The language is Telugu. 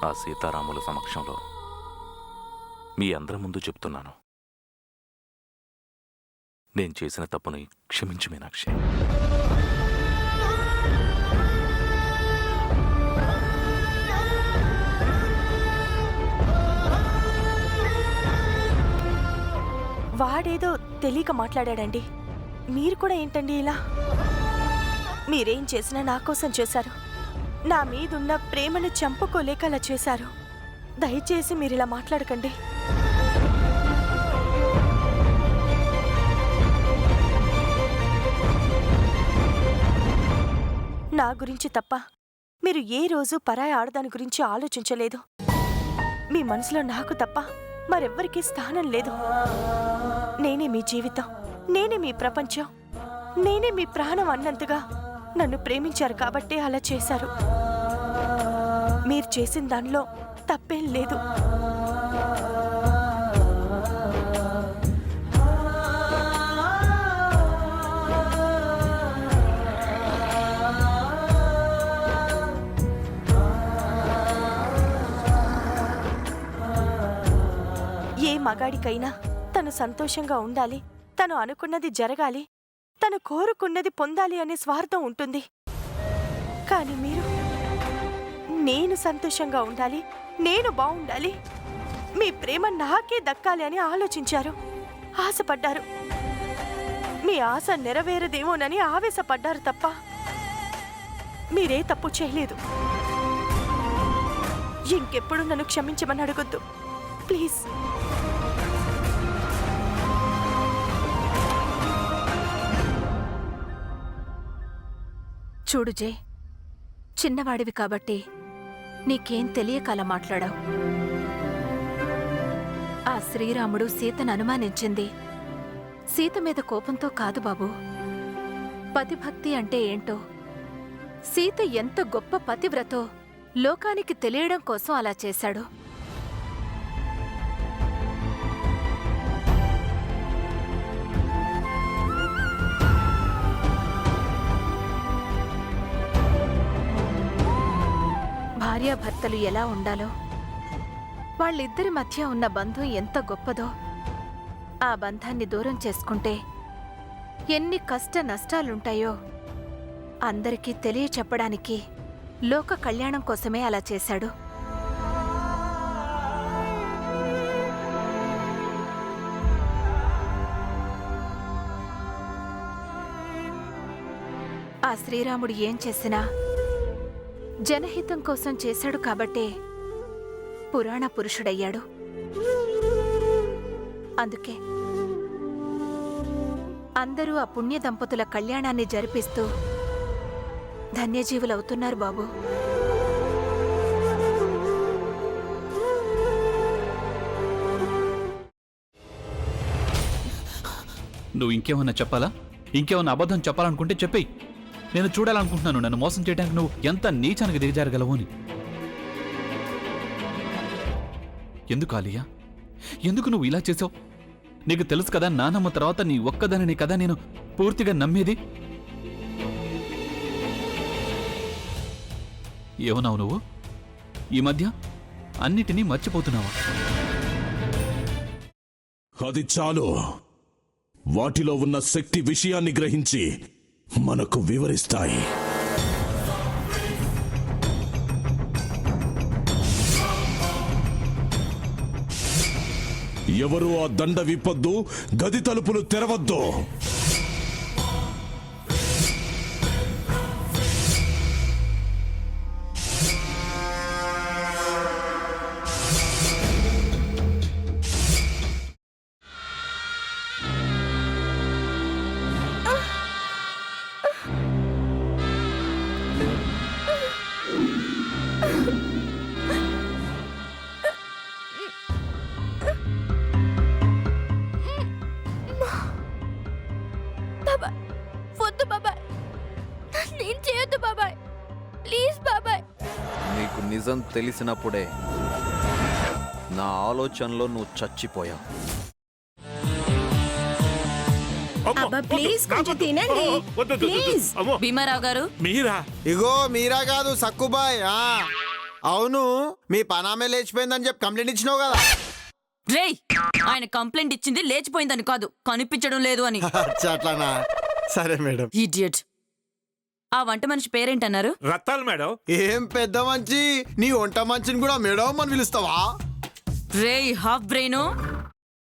ఆ సీతారాముల సమక్షంలో మీ అందరి ముందు చెప్తున్నాను, నేను చేసిన తప్పుని క్షమించు మీనాక్షి. వాడేదో తెలియక మాట్లాడాడండి. మీరు కూడా ఏంటండి ఇలా? మీరేం చేసినా నా కోసం చేశారు. నా మీదున్న ప్రేమను చంపుకోలేక అలా చేశారు. దయచేసి మీరిలా మాట్లాడకండి. నా గురించి తప్ప మీరు ఏ రోజు పరాయి ఆడదాని గురించి ఆలోచించలేదు. మీ మనసులో నాకు తప్ప మరెవ్వరికీ స్థానం లేదు. నేనే మీ జీవితం, నేనే మీ ప్రపంచం, నేనే మీ ప్రాణం అన్నంతగా నన్ను ప్రేమించారు కాబట్టే అలా చేశారు. మీరు చేసిన దానిలో తప్పేం లేదు. ఏ మగాడికైనా తను సంతోషంగా ఉండాలి, తను అనుకున్నది జరగాలి, తను కోరుకున్నది పొందాలి అనే స్వార్థం ఉంటుంది. కానీ మీరు నేను సంతోషంగా ఉండాలి, నేను బాగుండాలి, మీ ప్రేమ నాకే దక్కాలి అని ఆలోచించారు, ఆశపడ్డారు. మీ ఆశ నెరవేరదేమోనని ఆవేశపడ్డారు తప్ప మీరే తప్పు చేయలేదు. ఇంకెప్పుడు నన్ను క్షమించమని అడగొద్దు ప్లీజ్. చూడు జే, చిన్నవాడివి కాబట్టి నీకేం తెలియక అలా మాట్లాడావు. ఆ శ్రీరాముడు సీతను అనుమానించింది సీత మీద కోపంతో కాదు బాబు. పతిభక్తి అంటే ఏంటో, సీత ఎంత గొప్ప పతివ్రతో లోకానికి తెలియడం కోసం అలా చేశాడు. భార్యాభర్తలు ఎలా ఉండాలో, వాళ్ళిద్దరి మధ్య ఉన్న బంధం ఎంత గొప్పదో, ఆ బంధాన్ని దూరం చేసుకుంటే ఎన్ని కష్ట నష్టాలుంటాయో అందరికీ తెలియచెప్పడానికి లోక కళ్యాణం కోసమే అలా చేశాడు. ఆ శ్రీరాముడు ఏం చేసినా జనహితం కోసం చేశాడు కాబట్టే పురాణ పురుషుడయ్యాడు. అందుకే అందరూ ఆ పుణ్య దంపతుల కళ్యాణాన్ని జరిపిస్తూ ధన్యజీవులవుతున్నారు బాబు. నువ్వు ఇంకేమన్నా చెప్పాలా? ఇంకేమన్నా అబద్ధం చెప్పాలనుకుంటే చెప్పేయి. నేను చూడాలనుకుంటున్నాను నన్ను మోసం చేయడానికి నువ్వు ఎంత నీచానికి దిగజారగలవు అని. ఎందుకు ఆలియా, ఎందుకు నువ్వు ఇలా చేసావు? నీకు తెలుసు కదా నానమ్మ తర్వాత నీ ఒక్కదానిని కదా నేను పూర్తిగా నమ్మేది. ఏమన్నావు నువ్వు? ఈ మధ్య అన్నిటినీ మర్చిపోతున్నావా? అది చాలు. వాటిలో ఉన్న శక్తి విషయాన్ని గ్రహించి మనకు వివరిస్తాయి. ఎవరు ఆ దండ విప్పొద్దు, గది తలుపులు తెరవద్దు. నీకు నిజం తెలిసినప్పుడే నా ఆలోచనలో నువ్వు చచ్చిపోయావు. భీమారావు గారు మీరా? ఇగో మీరా కాదు సక్కుబాయ్. అవును మీ పనామే లేచిపోయిందని చెప్పి కంప్లైంట్ ఇచ్చినావు కదా. రేయ్, ఆయన కంప్లైంట్ ఇచ్చింది లేచిపోయిందని కాదు, కనిపించడం లేదు అని. అచ్చా, అట్లానా? సరే మేడం. ఇడియట్. ఆ వంట మనిషి పేరేంటన్నారు? రత్తాలు మేడం. ఏం పెద్ద మంచి, నీ వంట మంచిని కూడా మేడం అని పిలుస్తావా? రేయ్ హాఫ్ బ్రెయిన్,